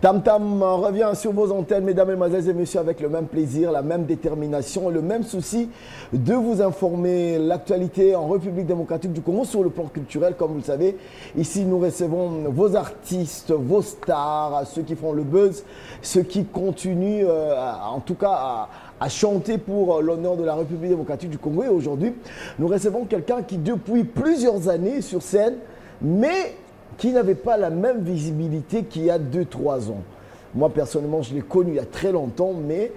Tam Tam revient sur vos antennes, mesdames, mesdemoiselles et messieurs, avec le même plaisir, la même détermination, le même souci de vous informer l'actualité en République démocratique du Congo sur le plan culturel. Comme vous le savez, ici nous recevons vos artistes, vos stars, ceux qui font le buzz, ceux qui continuent en tout cas à chanter pour l'honneur de la République démocratique du Congo. Et aujourd'hui, nous recevons quelqu'un qui depuis plusieurs années sur scène, mais qui n'avait pas la même visibilité qu'il y a 2-3 ans. Moi, personnellement, je l'ai connu il y a très longtemps, mais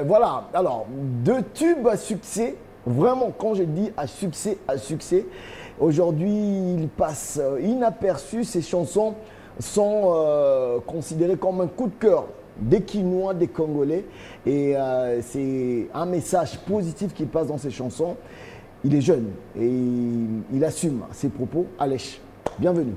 voilà. Alors, de tube à succès, vraiment, quand je dis à succès, aujourd'hui, il passe inaperçu. Ces chansons sont considérées comme un coup de cœur des Quinois, des Congolais. Et c'est un message positif qui passe dans ces chansons. Il est jeune et il assume ses propos. Alech, bienvenue.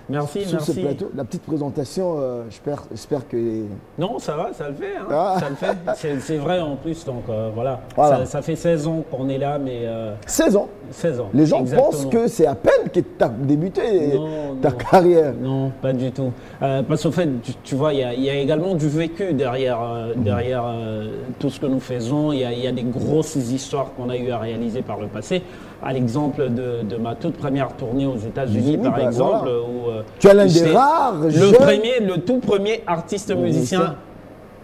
Merci, sur merci. Ce plateau. La petite présentation, j'espère que... Non, ça va, ça le fait. Hein. Ah. Ça le fait. C'est vrai en plus, donc voilà. Voilà. Ça fait 16 ans qu'on est là, mais... 16 ans 16 ans. Les gens exactement. pensent que c'est à peine que tu as débuté ta non, carrière. Non, pas du tout. Parce qu'en fait, tu vois, il y a également du vécu derrière, tout ce que nous faisons. Il y a des grosses histoires qu'on a eu à réaliser par le passé. À l'exemple de ma toute première tournée aux États-Unis, par exemple, voilà. où tu es l'un des rares le tout premier artiste musicien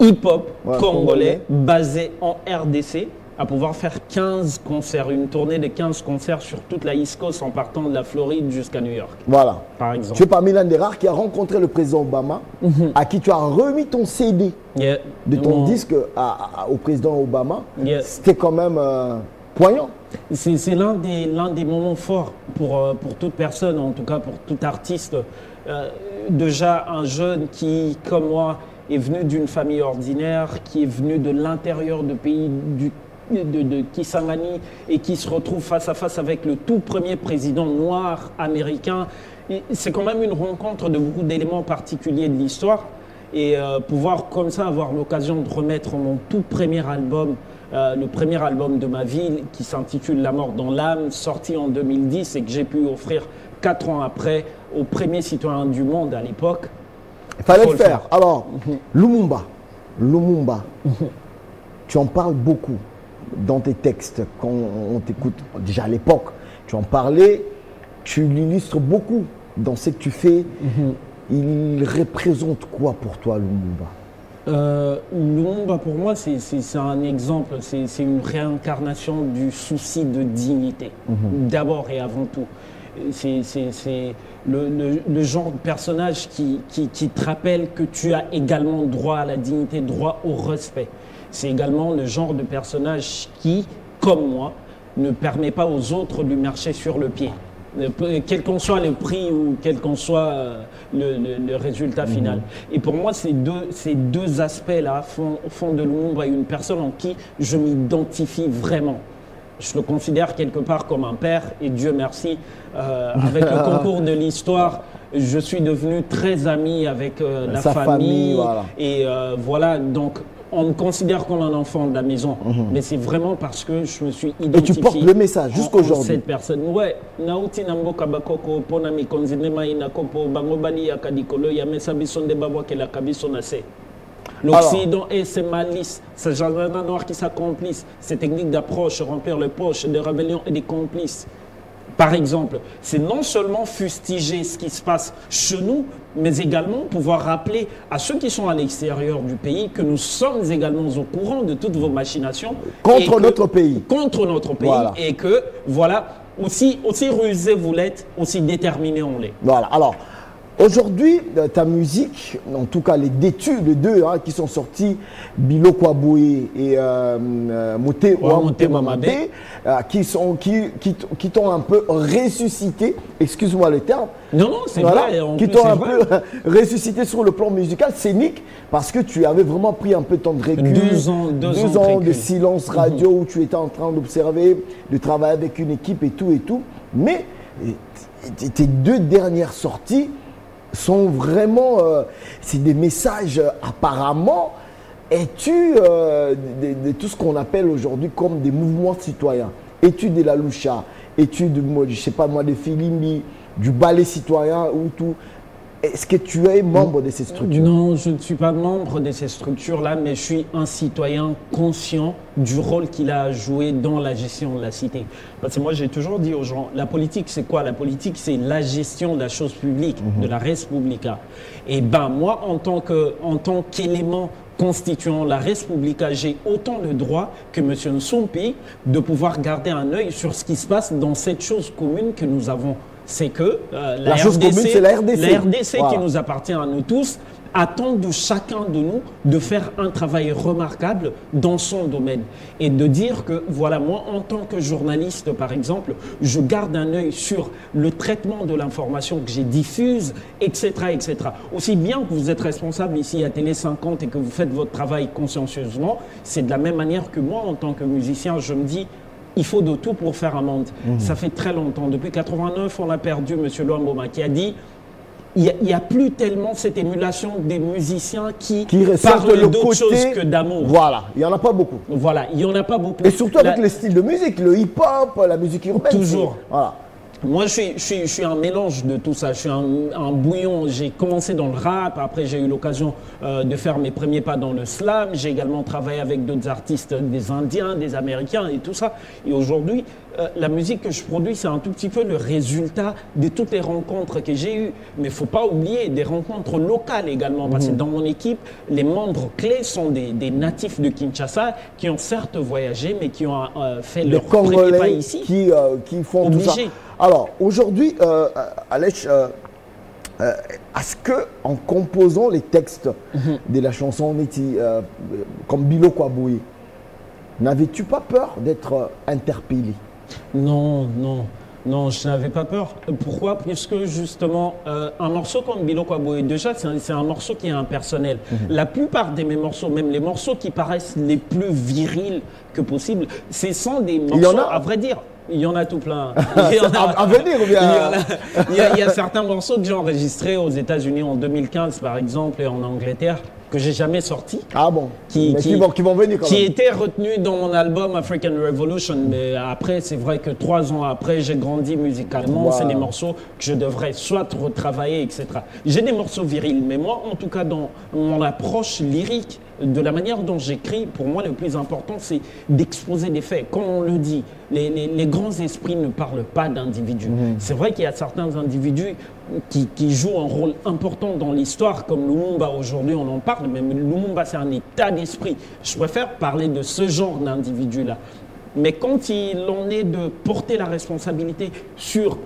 hip-hop congolais basé en RDC à pouvoir faire 15 concerts, une tournée de 15 concerts sur toute la East Coast en partant de la Floride jusqu'à New York. Voilà. Par exemple. Tu es parmi l'un des rares qui a rencontré le président Obama, à qui tu as remis ton CD de ton disque au président Obama. C'était quand même poignant. C'est l'un des moments forts pour toute personne, en tout cas pour tout artiste. Déjà un jeune qui, comme moi, est venu d'une famille ordinaire, qui est venu de l'intérieur du pays de Kisangani et qui se retrouve face à face avec le tout premier président noir américain. C'est quand même une rencontre de beaucoup d'éléments particuliers de l'histoire. Et pouvoir comme ça avoir l'occasion de remettre mon tout premier album, le premier album de ma vie qui s'intitule La mort dans l'âme, sorti en 2010 et que j'ai pu offrir 4 ans après au premier citoyen du monde à l'époque. Il fallait le faire. Alors, Lumumba, tu en parles beaucoup dans tes textes quand on t'écoute. Déjà à l'époque, tu en parlais, tu l'illustres beaucoup dans ce que tu fais. Il représente quoi pour toi, Lumumba? Lumumba, pour moi, c'est un exemple, c'est une réincarnation du souci de dignité, d'abord et avant tout. C'est le genre de personnage qui te rappelle que tu as également droit à la dignité, droit au respect. C'est également le genre de personnage qui, comme moi, ne permet pas aux autres de lui marcher sur le pied. Quel qu'en soit le prix ou quel qu'en soit le résultat final. Et pour moi, ces deux aspects-là font de Lumumba une personne en qui je m'identifie vraiment. Je le considère quelque part comme un père et Dieu merci, avec le concours de l'histoire, je suis devenu très ami avec la famille. Voilà. Et voilà, donc on me considère comme un enfant de la maison, mais c'est vraiment parce que je me suis identifié. Et tu portes le message jusqu'aujourd'hui. Cette personne, ouais. Nauti namboka bakoko pona mikonzinema inakopo bangobali yakadikolo yamesa bisonde babwa kela kabiso nase. L'Occident et ses malices, ces jardins noirs qui s'accomplissent, ces techniques d'approche, remplir les poches des rébellions et des complices. Par exemple, c'est non seulement fustiger ce qui se passe chez nous, mais également pouvoir rappeler à ceux qui sont à l'extérieur du pays que nous sommes également au courant de toutes vos machinations. Contre notre pays. Contre notre pays. Voilà. Et que, voilà, aussi rusé vous l'êtes, aussi déterminé on l'est. Voilà, alors... Aujourd'hui, ta musique, en tout cas les deux qui sont sortis, Bilo Kwaboué et Mote Mamabe, qui t'ont un peu ressuscité, excuse-moi le terme. Non, c'est vrai. Qui t'ont un peu ressuscité sur le plan musical, scénique, parce que tu avais vraiment pris un peu de temps de recul. 2 ans de silence radio où tu étais en train d'observer, de travailler avec une équipe et tout. Mais tes 2 dernières sorties sont vraiment, c'est des messages apparemment, es-tu de tout ce qu'on appelle aujourd'hui comme des mouvements citoyens, études de la Loucha, études, je sais pas moi, des Filimbi, du ballet citoyen ou tout, Est-ce que tu es membre de ces structures? Non, je ne suis pas membre de ces structures-là, mais je suis un citoyen conscient du rôle qu'il a à jouer dans la gestion de la cité. Parce que moi, j'ai toujours dit aux gens, la politique, c'est quoi? La politique, c'est la gestion de la chose publique, de la res publica. Et ben moi, en tant qu'élément constituant la res publica, j'ai autant le droit que M. Nsompi de pouvoir garder un œil sur ce qui se passe dans cette chose commune que nous avons. C'est que la chose commune, c'est la RDC. La RDC voilà. qui nous appartient à nous tous attend de chacun de nous de faire un travail remarquable dans son domaine. Et de dire que, voilà, moi, en tant que journaliste, par exemple, je garde un œil sur le traitement de l'information que j'ai diffuse, etc., etc. Aussi bien que vous êtes responsable ici à Télé 50 et que vous faites votre travail consciencieusement, c'est de la même manière que moi, en tant que musicien, je me dis, il faut de tout pour faire un monde. Ça fait très longtemps. Depuis 89, on a perdu M. Luamboma qui a dit il n'y a plus tellement cette émulation des musiciens qui parlent d'autre chose que d'amour. Voilà, il n'y en a pas beaucoup. Voilà, il n'y en a pas beaucoup. Et surtout avec les styles de musique, le hip-hop, la musique urbaine. Toujours. Voilà. Moi, je suis un mélange de tout ça. Je suis un bouillon. J'ai commencé dans le rap. Après, j'ai eu l'occasion de faire mes premiers pas dans le slam. J'ai également travaillé avec d'autres artistes, des Indiens, des Américains et tout ça. Et aujourd'hui, la musique que je produis, c'est un tout petit peu le résultat de toutes les rencontres que j'ai eues. Mais il ne faut pas oublier des rencontres locales également. Parce que dans mon équipe, les membres clés sont des natifs de Kinshasa qui ont certes voyagé, mais qui ont fait leur premier pas ici. Qui font tout ça. Alors, aujourd'hui, Alech, est-ce que en composant les textes de la chanson Neti, comme Bilo Kwaboué, n'avais-tu pas peur d'être interpellé? Non, non. Non, je n'avais pas peur. Pourquoi? Puisque justement, un morceau comme Bilo Kwaboué, déjà, c'est un morceau qui est impersonnel. La plupart de mes morceaux, même les morceaux qui paraissent les plus virils que possible, ce sont des morceaux, à vrai dire, il y en a tout plein. À venir ou bien? Il y a certains morceaux que j'ai enregistrés aux États-Unis en 2015, par exemple, et en Angleterre, que j'ai jamais sortis. Ah bon? Qui vont venir quand même. Qui étaient retenus dans mon album African Revolution. Mais après, c'est vrai que 3 ans après, j'ai grandi musicalement. Wow. C'est des morceaux que je devrais soit retravailler, etc. J'ai des morceaux virils, mais moi, en tout cas, dans mon approche lyrique, de la manière dont j'écris, pour moi, le plus important, c'est d'exposer des faits. Comme on le dit, les grands esprits ne parlent pas d'individus. C'est vrai qu'il y a certains individus qui jouent un rôle important dans l'histoire, comme Lumumba aujourd'hui, on en parle, mais Lumumba, c'est un état d'esprit. Je préfère parler de ce genre d'individu-là. Mais quand il en est de porter la responsabilité sur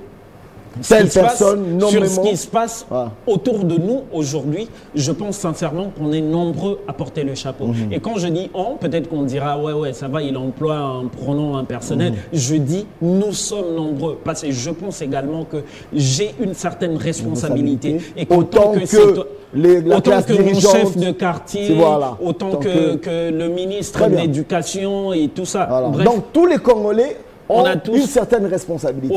telle personne, sur ce qui se passe autour de nous aujourd'hui, je pense sincèrement qu'on est nombreux à porter le chapeau. Et quand je dis on, peut-être qu'on dira ouais, ça va, il emploie un pronom impersonnel. Je dis nous sommes nombreux parce que je pense également que j'ai une certaine responsabilité. Et autant que mon chef de quartier, autant que le ministre de l'Éducation et tout ça. Voilà. Bref, donc tous les Congolais on a tous une certaine responsabilité.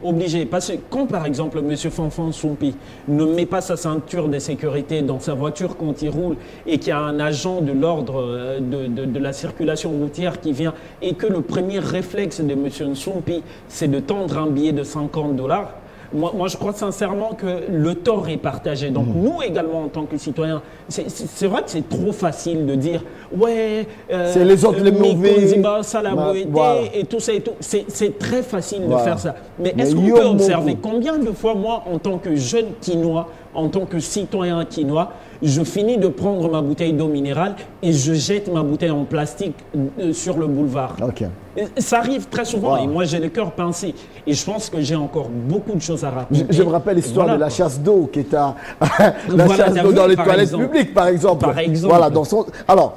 Obligé. Parce que quand, par exemple, M. Fanfan Nsompi ne met pas sa ceinture de sécurité dans sa voiture quand il roule et qu'il y a un agent de l'ordre de la circulation routière qui vient et que le premier réflexe de M. Nsompi, c'est de tendre un billet de $50, moi, je crois sincèrement que le tort est partagé. Donc, nous également, en tant que citoyens, c'est vrai que c'est trop facile de dire ouais, c'est les autres les mauvais, et tout ça et tout. C'est très facile de faire ça. Mais est-ce qu'on peut observer combien de fois, moi, en tant que jeune quinois, en tant que citoyen quinois, je finis de prendre ma bouteille d'eau minérale et je jette ma bouteille en plastique sur le boulevard. Ça arrive très souvent et moi j'ai le cœur pincé. Et je pense que j'ai encore beaucoup de choses à raconter. Je me rappelle l'histoire de la chasse d'eau qui est à la chasse d'eau dans les toilettes publiques, par exemple. Voilà, dans son... Alors,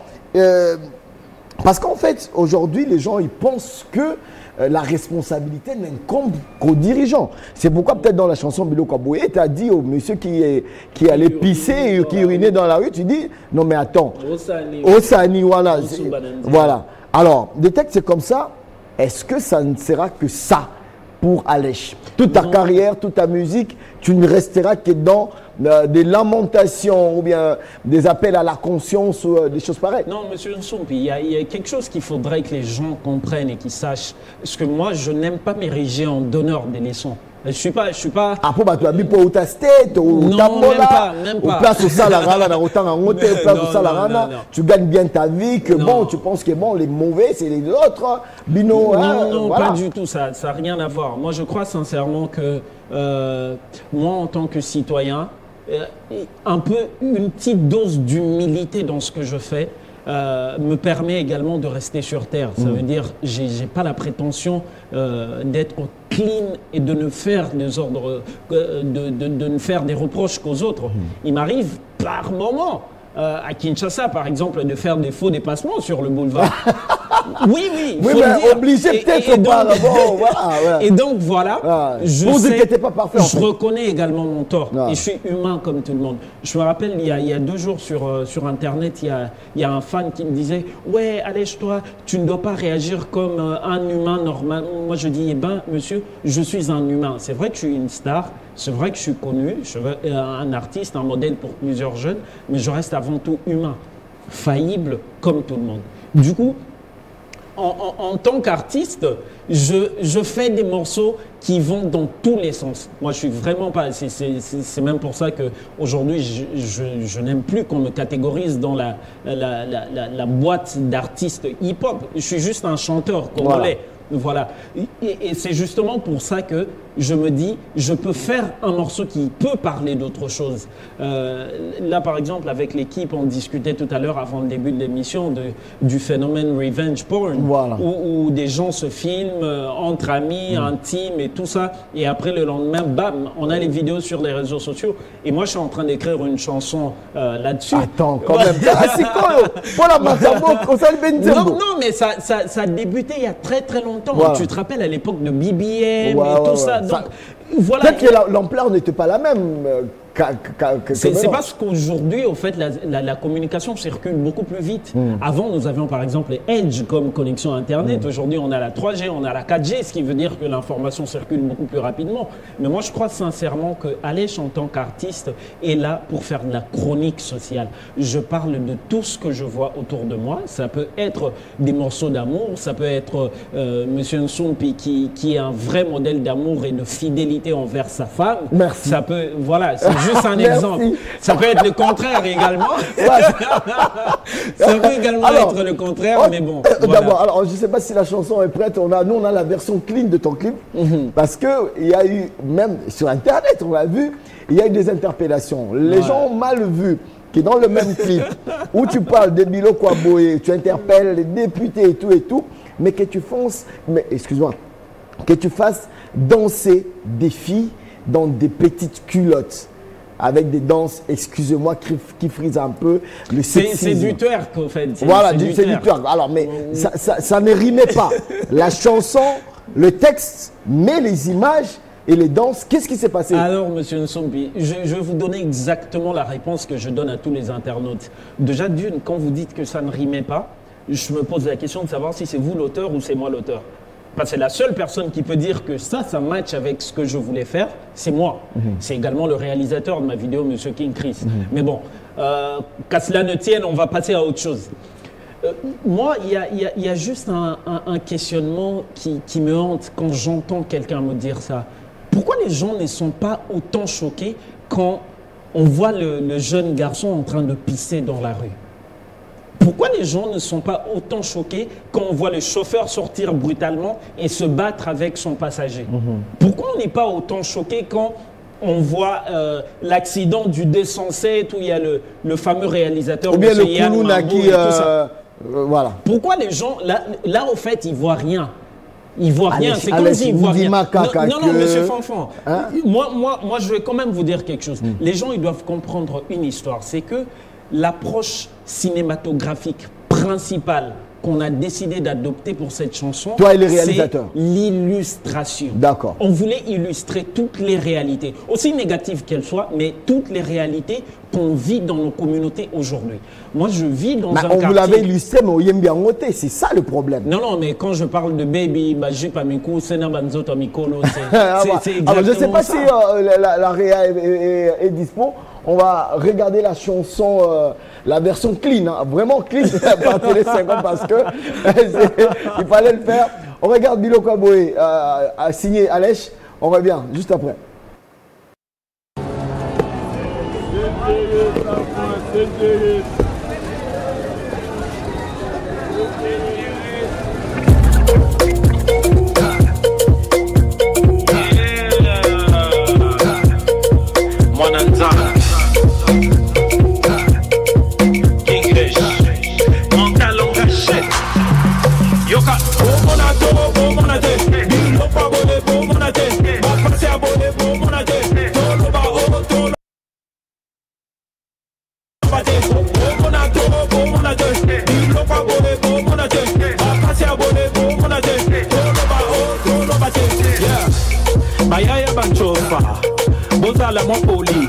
parce qu'en fait, aujourd'hui, les gens ils pensent que la responsabilité n'incombe qu'aux dirigeants. C'est pourquoi peut-être dans la chanson Bilo Kwaboué, tu as dit au monsieur qui allait pisser et qui urinait dans la rue, tu dis, non mais attends, Osani, voilà. Voilà. Alors, des textes c'est comme ça, est-ce que ça ne sera que ça pour Alech? Toute ta carrière, toute ta musique, tu ne resteras que dans des lamentations ou bien des appels à la conscience ou des choses pareilles. Non, monsieur Nsompi, il y a quelque chose qu'il faudrait que les gens comprennent et qu'ils sachent. Parce que moi, je n'aime pas m'ériger en donneur des leçons. Je suis pas. Après, tu as mis pour ta state, ou ta mola, même ou pas. place au salarana, dans autant en hôtel, place au salarana, non. tu gagnes bien ta vie, que bon, tu penses que bon, les mauvais, c'est les autres, Bino, non, voilà. pas du tout, ça n'a rien à voir. Moi, je crois sincèrement que moi, en tant que citoyen, un peu, une petite dose d'humilité dans ce que je fais, me permet également de rester sur terre. Ça veut dire, j'ai pas la prétention d'être clean et de ne faire des ordres, de ne faire des reproches qu'aux autres. Il m'arrive par moment, à Kinshasa par exemple, de faire des faux dépassements sur le boulevard. Oui, mais obligé peut-être auparavant. Voilà. Et donc voilà, je reconnais également mon tort. Et je suis humain comme tout le monde. Je me rappelle, il y a 2 jours sur Internet, il y a un fan qui me disait « Ouais, allège-toi, tu ne dois pas réagir comme un humain normal. » Moi, je dis « Eh ben, monsieur, je suis un humain. C'est vrai que je suis une star, c'est vrai que je suis connu, je suis un artiste, un modèle pour plusieurs jeunes, mais je reste avant tout humain, faillible comme tout le monde. » Du coup, en tant qu'artiste, je fais des morceaux qui vont dans tous les sens. Moi, je suis vraiment pas... C'est même pour ça qu'aujourd'hui, je n'aime plus qu'on me catégorise dans la boîte d'artistes hip-hop. Je suis juste un chanteur congolais. Voilà. Et c'est justement pour ça que je me dis, je peux faire un morceau qui peut parler d'autre chose. Là, par exemple, avec l'équipe, on discutait tout à l'heure, avant le début de l'émission, du phénomène revenge porn, où des gens se filment entre amis, intimes et tout ça. Et après, le lendemain, bam, on a les vidéos sur les réseaux sociaux. Et moi, je suis en train d'écrire une chanson là-dessus. Attends, quand même. Non, mais ça a débuté il y a très très longtemps. Tu te rappelles à l'époque de BBM et tout ça. Donc, voilà. Peut-être que l'ampleur n'était pas la même. C'est parce qu'aujourd'hui, au fait, la communication circule beaucoup plus vite. Avant, nous avions par exemple les Edge comme connexion Internet. Aujourd'hui, on a la 3G, on a la 4G, ce qui veut dire que l'information circule beaucoup plus rapidement. Mais moi, je crois sincèrement que Alèche, en tant qu'artiste, est là pour faire de la chronique sociale. Je parle de tout ce que je vois autour de moi. Ça peut être des morceaux d'amour, ça peut être Monsieur Nsumpi qui est un vrai modèle d'amour et de fidélité envers sa femme. Merci. Ça peut, voilà, c'est juste un exemple. Ça peut être le contraire également. Ça peut également être le contraire, mais bon. Voilà. D'abord, alors je ne sais pas si la chanson est prête. Nous, on a la version clean de ton clip. Parce qu'il y a eu, même sur Internet, on l'a vu, il y a eu des interpellations. Les gens ont mal vu que dans le même clip, où tu parles de Bilo Kwaboé, tu interpelles les députés et tout, mais que tu fasses, que tu fasses danser des filles dans des petites culottes. Avec des danses, excusez-moi, qui frisent un peu le sexisme. C'est du twerk, en fait. Voilà, c'est du twerk. Alors, mais ça ne rimait pas. La chanson, le texte, mais les images et les danses, qu'est-ce qui s'est passé? Alors, monsieur Nsumpi, je vais vous donner exactement la réponse que je donne à tous les internautes. Déjà, d'une, quand vous dites que ça ne rimait pas, je me pose la question de savoir si c'est vous l'auteur ou c'est moi l'auteur. Parce que la seule personne qui peut dire que ça match avec ce que je voulais faire, c'est moi. C'est également le réalisateur de ma vidéo, Monsieur King Chris. Mais bon, qu'à cela ne tienne, on va passer à autre chose. Moi, il y a juste un questionnement qui me hante quand j'entends quelqu'un me dire ça. Pourquoi les gens ne sont pas autant choqués quand on voit le jeune garçon en train de pisser dans la rue? Pourquoi les gens ne sont pas autant choqués quand on voit le chauffeur sortir brutalement et se battre avec son passager? Pourquoi on n'est pas autant choqué quand on voit l'accident du 207 où il y a le fameux réalisateur... Ou bien le Koulouna qui... voilà. Pourquoi les gens, là au fait, ils ne voient rien? Ils ne voient rien, c'est comme s'ils ne voient rien. Non, monsieur Fanfan, moi, je vais quand même vous dire quelque chose. Les gens, ils doivent comprendre une histoire. C'est que l'approche cinématographique principale qu'on a décidé d'adopter pour cette chanson, toi et les réalisateurs, c'est l'illustration. D'accord. On voulait illustrer toutes les réalités, aussi négatives qu'elles soient, mais toutes les réalités qu'on vit dans nos communautés aujourd'hui. Moi, je vis dans un quartier... On vous l'avait illustré, mais au Yembiangote, c'est ça le problème. Non, mais quand je parle de Baby, Bajipamikou, Senabanzoto Mikolo, c'est exactement alors, je ne sais pas ça. si la réa est dispo. On va regarder la chanson, la version clean, vraiment clean par Télé 50 parce que il fallait le faire. On regarde Bilo Kwaboé, signé Alèche. On revient juste après. Bayaya banchofa bozala mopoli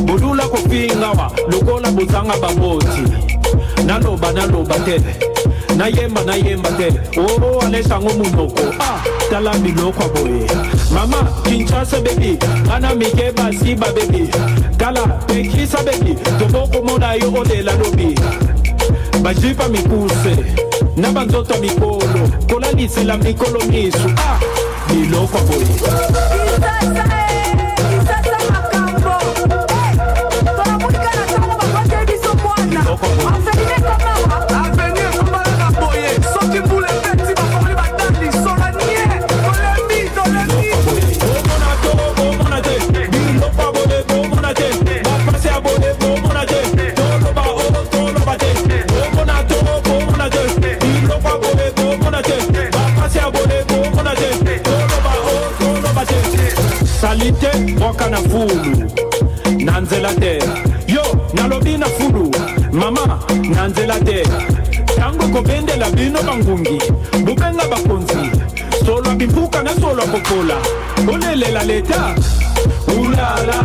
bodula kofingawa lokola bozanga baboti naloba te nayemba te o alesha ngomunoko tala biloko boye mama Kinshasa baby ana mike basiba baby tala pekisa baby toboko moda yo odela lobi bajipa mikuse na banzoto mikolo kola lisela mikolo misu biloko boye salite boka na fulu nanzela te yo nalobi na fulu mama nanzela te tango kobendela bino bangungi bubenga bakonzi solo bimpuka na solo kokola olelela leta ulala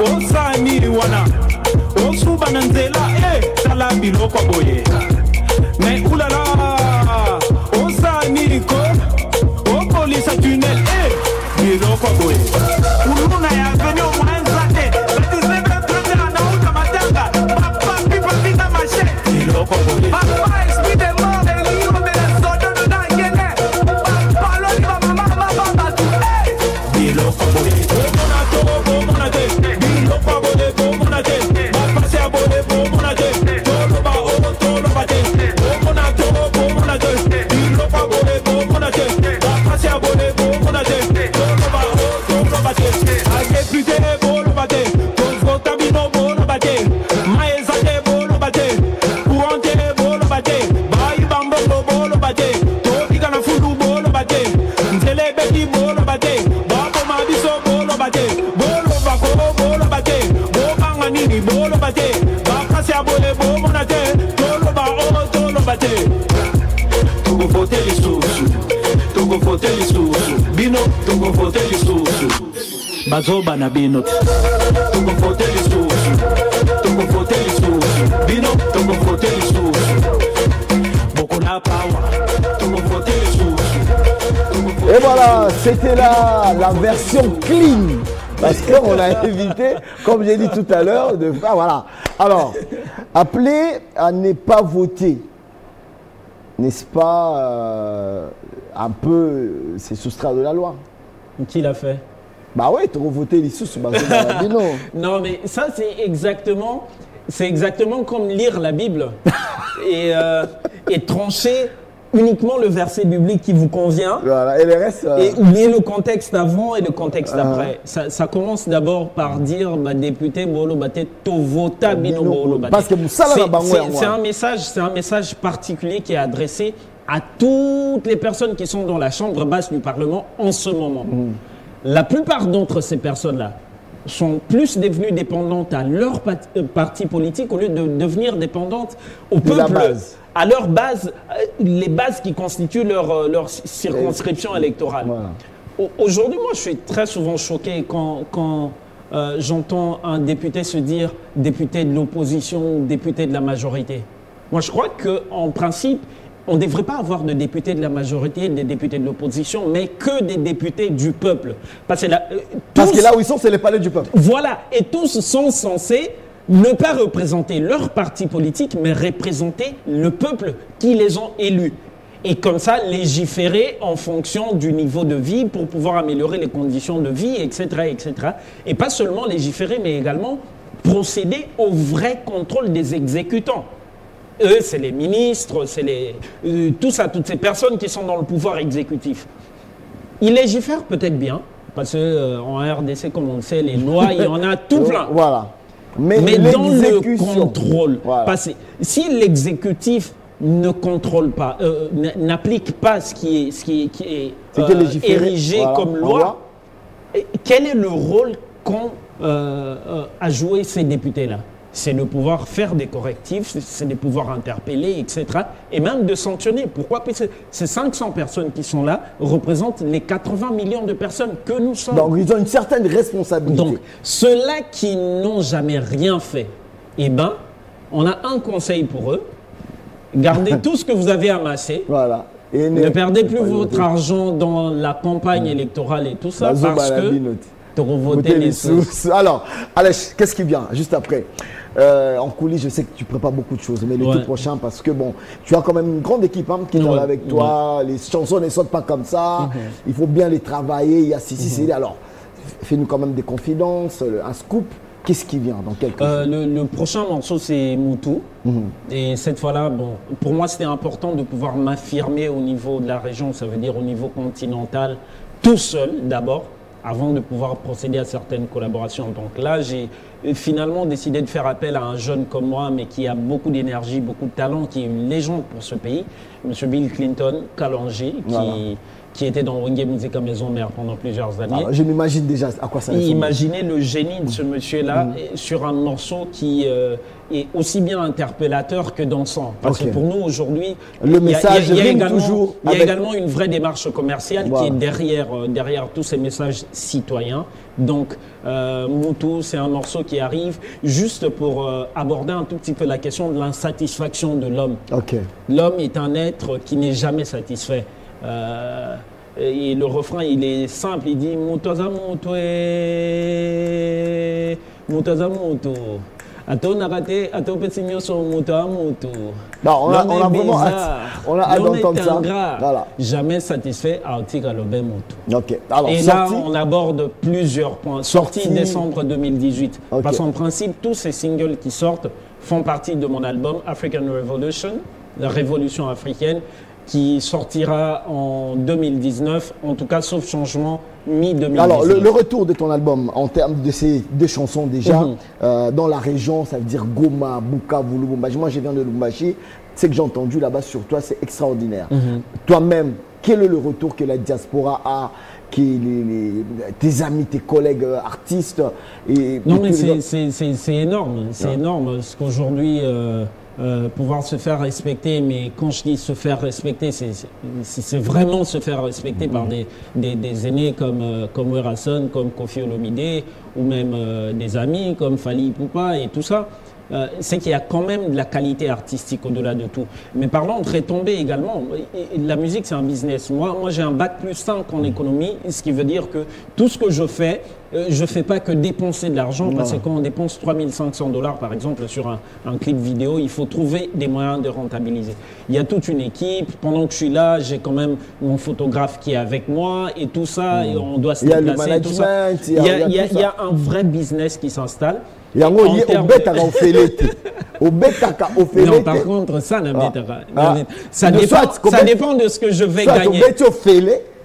osani wana osuba nanzela tala biloko boye me ulala osani ko opolisa tunnel biloko boye uluna ya veni omwanza te batisebe trete na nauta matanga papi papita mashe biloko boye papa esprit de mort elio bela sodo na ngene papa lo ni mama batu biloko boye mona to mona te biloko boye mona te papa se abone mona te tolo ba te mona to mona te biloko boye mona te papa se abone mona te Agepite bolo bate, konfota bino bolo bate, maezate bolo bate, kuante bolo bate, bayi bambo bolo bate, topiga na fudu bolo bate, nzele beki bolo bate, babo mabiso bolo bate, bolo bako bolo bate, bobanga nini bolo bate, bakasi abole bomo nate, tolo ba o tolo bate, togo fote lisusu, togo fote lisusu, bino togo fote lisusu. Bazoba na bino Togo fote lisusu bino Togo fote lisusu Boko na power Togo fote lisusu. Et voilà, c'était la version clean. Parce qu'on a évité, comme j'ai dit tout à l'heure, de faire, voilà. Alors, appeler à ne pas voter, n'est-ce pas, un peu, c'est soustraire de la loi. Qui l'a fait? Bah oui, tu as voté les sous, non, mais ça, c'est exactement comme lire la Bible et trancher uniquement le verset biblique qui vous convient. Voilà, et le reste. Et oublier le contexte avant et le contexte après. Ça commence d'abord par dire, député Bolo Bate, Tovota Bino Bolo Bate. Parce que c'est un message particulier qui est adressé à toutes les personnes qui sont dans la chambre basse du Parlement en ce moment. La plupart d'entre ces personnes-là sont plus devenues dépendantes à leur parti politique au lieu de devenir dépendantes au peuple, à leur base, les bases qui constituent leur circonscription électorale. Voilà. Aujourd'hui, moi, je suis très souvent choqué quand j'entends un député se dire député de l'opposition, député de la majorité. Moi, je crois qu'en principe, on ne devrait pas avoir de députés de la majorité, des députés de l'opposition, mais que des députés du peuple. Parce que là où ils sont, c'est les palais du peuple. Voilà, et tous sont censés ne pas représenter leur parti politique, mais représenter le peuple qui les ont élus. Et comme ça, légiférer en fonction du niveau de vie pour pouvoir améliorer les conditions de vie, etc., etc. Et pas seulement légiférer, mais également procéder au vrai contrôle des exécutants. Eux, c'est les ministres, c'est tout ça, toutes ces personnes qui sont dans le pouvoir exécutif. Ils légifèrent peut-être bien, parce qu'en RDC, comme on le sait, les lois, il y en a tout plein. Voilà. Mais dans le contrôle, voilà. parce que si l'exécutif ne contrôle pas, n'applique pas ce qui est érigé voilà, comme loi, quel est le rôle qu'ont à jouer ces députés-là? C'est de pouvoir faire des correctifs, c'est de pouvoir interpeller, etc. Et même de sanctionner. Pourquoi? Parce que ces 500 personnes qui sont là représentent les 80 millions de personnes que nous sommes. Donc, ils ont une certaine responsabilité. Donc, ceux-là qui n'ont jamais rien fait, eh ben, on a un conseil pour eux. Gardez tout ce que vous avez amassé. Voilà. Et ne perdez plus votre argent dans la campagne électorale et tout ça, parce que pour voter les sous. Alors, Alech, qu'est-ce qui vient juste après? En coulisses, je sais que tu prépares beaucoup de choses, mais le tout prochain, parce que bon, tu as quand même une grande équipe qui est avec toi. Les chansons ne sortent pas comme ça. Il faut bien les travailler. Il y a ceci. Alors, fais-nous quand même des confidences, un scoop. Qu'est-ce qui vient dans quelques jours? Le prochain morceau, c'est Moutou. Et cette fois-là, bon, pour moi, c'était important de pouvoir m'affirmer au niveau de la région, ça veut dire au niveau continental, tout seul d'abord, avant de pouvoir procéder à certaines collaborations. Donc là, j'ai finalement décidé de faire appel à un jeune comme moi, mais qui a beaucoup d'énergie, beaucoup de talent, qui est une légende pour ce pays, M. Bill Clinton Kalonji, qui était dans Wenge Musica Maison Mère pendant plusieurs années. Alors, je m'imagine déjà à quoi ça ressemble. Imaginez le génie de ce monsieur-là sur un morceau qui est aussi bien interpellateur que dansant. Parce que pour nous, aujourd'hui, le message il y a également une vraie démarche commerciale qui est derrière tous ces messages citoyens. Donc, Moutou, c'est un morceau qui arrive juste pour aborder un tout petit peu la question de l'insatisfaction de l'homme. L'homme est un être qui n'est jamais satisfait. Et le refrain, il est simple, il dit Moutaza Moutou, Moutaza Moutou. Ato Narate, Ato Petsimioso, Mouta Moutou. On a vraiment hâte d'entendre ça. Voilà. Jamais satisfait à Otika Lobe Moutou. Alors, et là, on aborde plusieurs points. Sorti décembre 2018. Parce qu'en principe, tous ces singles qui sortent font partie de mon album African Revolution, la révolution africaine, qui sortira en 2019, en tout cas sauf changement mi-2019. Alors le retour de ton album en termes de ces deux chansons déjà, dans la région, ça veut dire Goma, Bukavu, Lubumbashi. Moi je viens de Lubumbashi, ce que j'ai entendu là-bas sur toi, c'est extraordinaire. Toi-même, quel est le retour que la diaspora a, tes amis, tes collègues artistes Non mais c'est énorme, c'est énorme, parce qu'aujourd'hui... pouvoir se faire respecter, mais quand je dis se faire respecter, c'est vraiment se faire respecter par des aînés comme Werason, comme Kofi Olomide, ou même des amis comme Fally Ipupa et tout ça. C'est qu'il y a quand même de la qualité artistique au-delà de tout. Mais parlons de retombées également. La musique, c'est un business. Moi j'ai un bac plus 5 en économie, ce qui veut dire que tout ce que je fais pas que dépenser de l'argent, parce que quand on dépense 3500 $ par exemple sur un clip vidéo, il faut trouver des moyens de rentabiliser. Il y a toute une équipe. Pendant que je suis là, j'ai quand même mon photographe qui est avec moi et tout ça. Et on doit se déplacer. Il y a le management, il y a un vrai business qui s'installe. Non, par contre, ça dépend de ce que je vais gagner.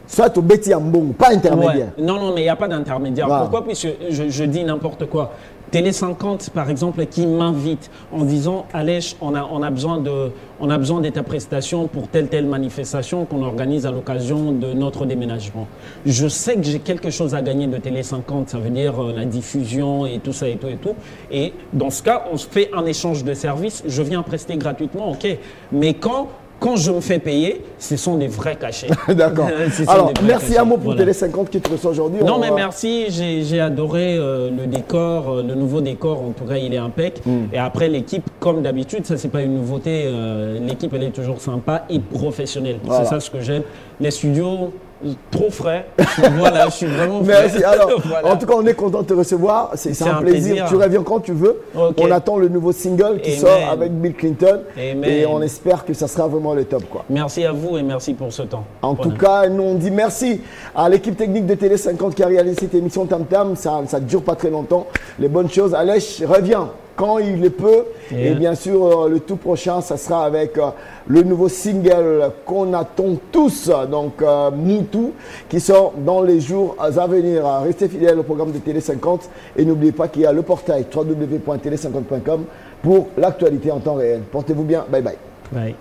Soit au Betty Ambon, pas intermédiaire. Non, mais il n'y a pas d'intermédiaire. Pourquoi? Puisque je dis n'importe quoi. Télé 50, par exemple, qui m'invite en disant « Alech, on a besoin de ta prestation pour telle manifestation qu'on organise à l'occasion de notre déménagement. » Je sais que j'ai quelque chose à gagner de Télé 50, ça veut dire la diffusion et tout ça et tout et tout. Et dans ce cas, on se fait un échange de services, je viens prester gratuitement, ok. Mais quand je me fais payer, ce sont des vrais cachets. D'accord. Alors, merci à moi pour Télé 50 qui te reçoit aujourd'hui. Non, mais merci. J'ai adoré le décor, le nouveau décor. En tout cas, il est impec. Et après, l'équipe, comme d'habitude, ça, c'est pas une nouveauté. L'équipe, elle est toujours sympa et professionnelle. C'est ça ce que j'aime. Les studios, Trop frais. Voilà, je suis vraiment frais. Merci. Alors, Voilà. en tout cas, on est content de te recevoir. C'est un plaisir. Tu reviens quand tu veux. Okay. On attend le nouveau single qui Amen. sort avec Bill Clinton. Amen. Et on espère que ça sera vraiment le top, quoi. Merci à vous et merci pour ce temps. En tout cas, nous on dit merci à l'équipe technique de Télé 50 qui a réalisé cette émission Tam Tam. Ça ne dure pas très longtemps. Les bonnes choses. Alèche revient quand il le peut. Yeah. Et bien sûr, le tout prochain, ça sera avec le nouveau single qu'on attend tous, donc Moutou, qui sort dans les jours à venir. Restez fidèles au programme de Télé 50 et n'oubliez pas qu'il y a le portail www.tele50.com pour l'actualité en temps réel. Portez-vous bien. Bye bye. Bye.